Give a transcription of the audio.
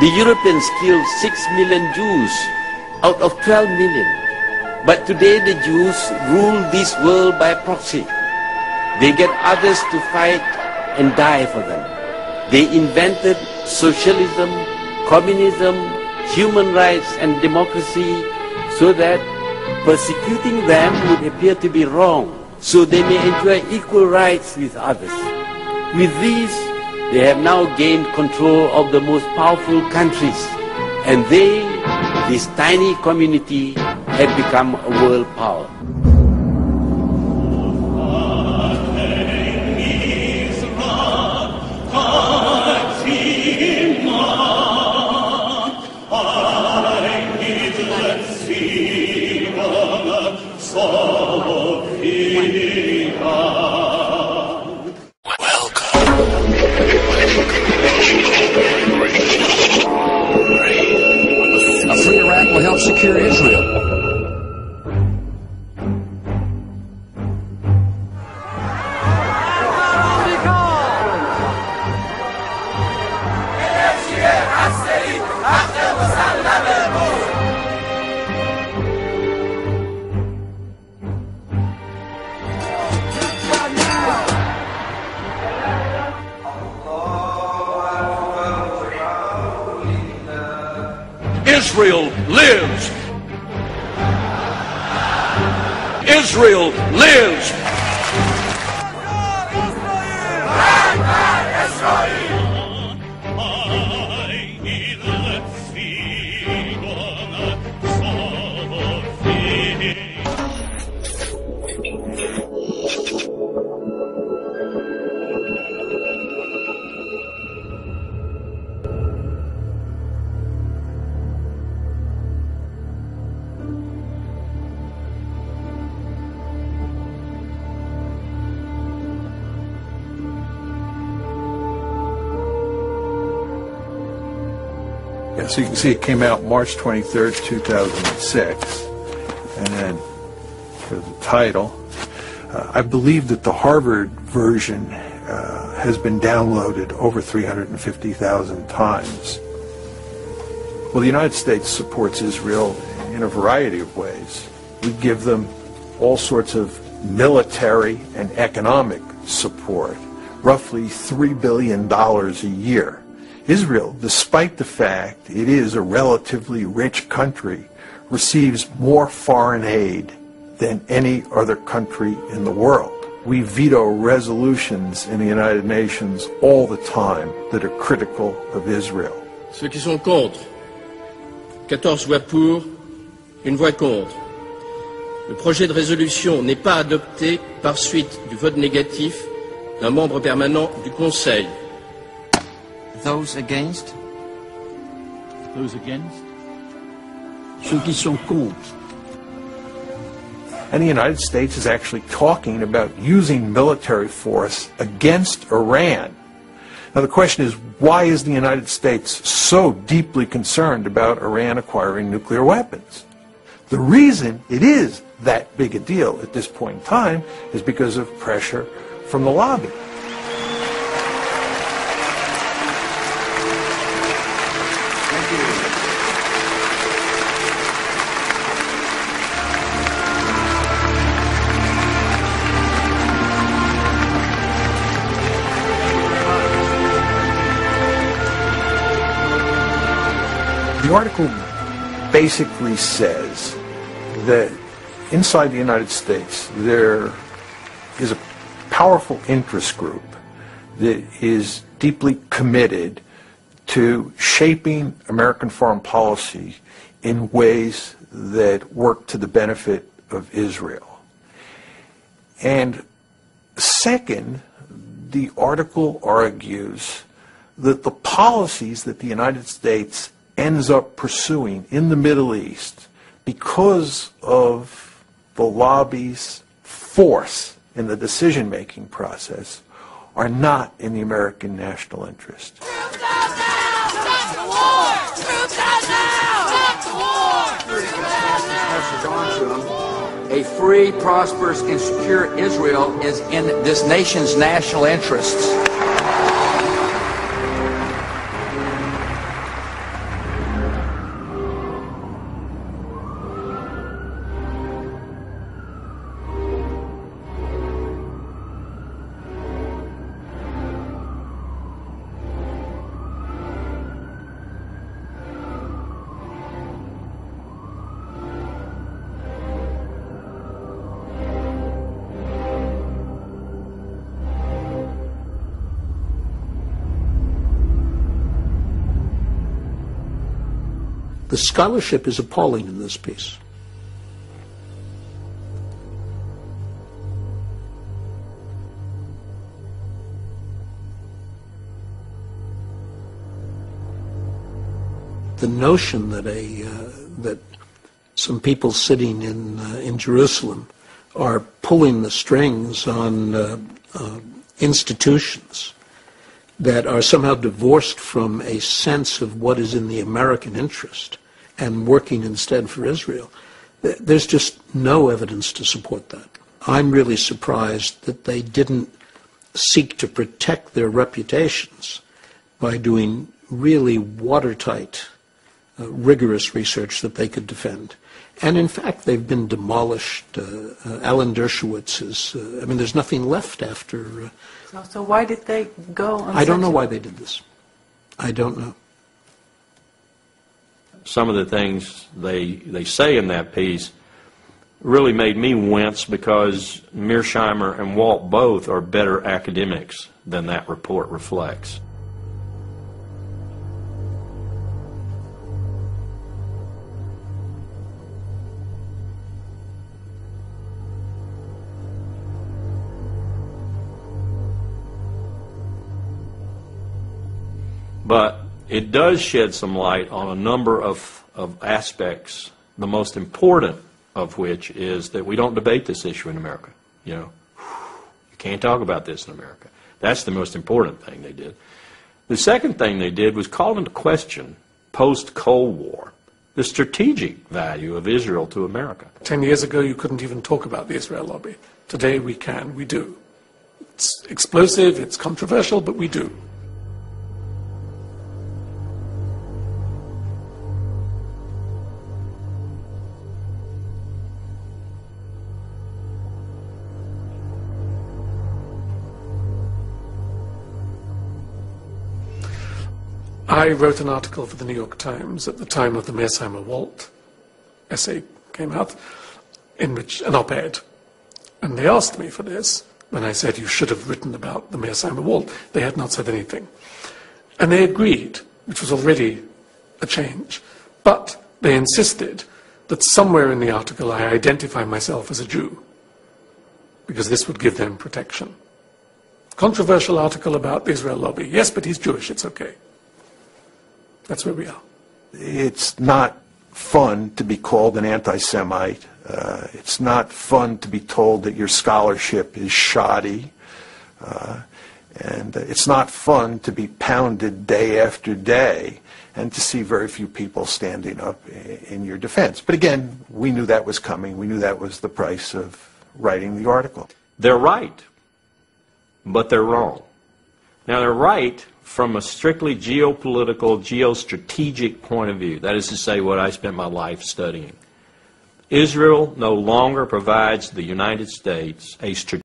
The Europeans killed 6 million Jews out of 12 million. But today the Jews rule this world by proxy. They get others to fight and die for them. They invented socialism, communism, human rights and democracy so that persecuting them would appear to be wrong, so they may enjoy equal rights with others. With these, they have now gained control of the most powerful countries, and they, this tiny community, have become a world power. A free Iraq will help secure Israel. Israel lives! Israel lives! Yeah, so you can see it came out March 23rd, 2006. And then for the title, I believe that the Harvard version has been downloaded over 350,000 times. Well, the United States supports Israel in a variety of ways. We give them all sorts of military and economic support, roughly $3 billion a year. Israel, despite the fact it is a relatively rich country, receives more foreign aid than any other country in the world. We veto resolutions in the United Nations all the time that are critical of Israel. Ceux qui sont contre, 14 voix pour, une voix contre. Le projet de résolution n'est pas adopté par suite du vote négatif d'un membre permanent du Conseil. Those against? Those against? Ceux qui sont contre. And the United States is actually talking about using military force against Iran. Now the question is, why is the United States so deeply concerned about Iran acquiring nuclear weapons? The reason it is that big a deal at this point in time is because of pressure from the lobby. The article basically says that inside the United States there is a powerful interest group that is deeply committed to shaping American foreign policy in ways that work to the benefit of Israel. And second, the article argues that the policies that the United States ends up pursuing in the Middle East, because of the lobby's force in the decision-making process, are not in the American national interest. Troops out now! Stop the war! Troops out now! Stop the war! Message on to them. A free, prosperous, and secure Israel is in this nation's national interests. The scholarship is appalling in this piece. The notion that that some people sitting in Jerusalem are pulling the strings on institutions that are somehow divorced from a sense of what is in the American interest and working instead for Israel, there's just no evidence to support that. I'm really surprised that they didn't seek to protect their reputations by doing really watertight, rigorous research that they could defend. And in fact, they've been demolished. Alan Dershowitz is, I mean, there's nothing left after. So why did they go on I don't know why they did this. I don't know. Some of the things they say in that piece really made me wince, because Mearsheimer and Walt both are better academics than that report reflects. But it does shed some light on a number of aspects, the most important of which is that we don't debate this issue in America. You can't talk about this in America. That's the most important thing they did. The second thing they did was call into question, post-Cold War, the strategic value of Israel to America. 10 years ago, you couldn't even talk about the Israel lobby. Today, we can. We do. It's explosive, it's controversial, but we do. I wrote an article for the New York Times at the time of the Mearsheimer-Walt essay came out, in which an op-ed, and they asked me for this. When I said you should have written about the Mearsheimer-Walt, they had not said anything, and they agreed, which was already a change. But they insisted that somewhere in the article I identify myself as a Jew, because this would give them protection. Controversial article about the Israel lobby. Yes, but he's Jewish. It's okay. That's where we are. It's not fun to be called an anti-Semite. It's not fun to be told that your scholarship is shoddy. And it's not fun to be pounded day after day and to see very few people standing up in your defense. But again, we knew that was coming. We knew that was the price of writing the article. They're right, but they're wrong. Now, they're right from a strictly geopolitical, geostrategic point of view. That is to say, what I spent my life studying. Israel no longer provides the United States a strategic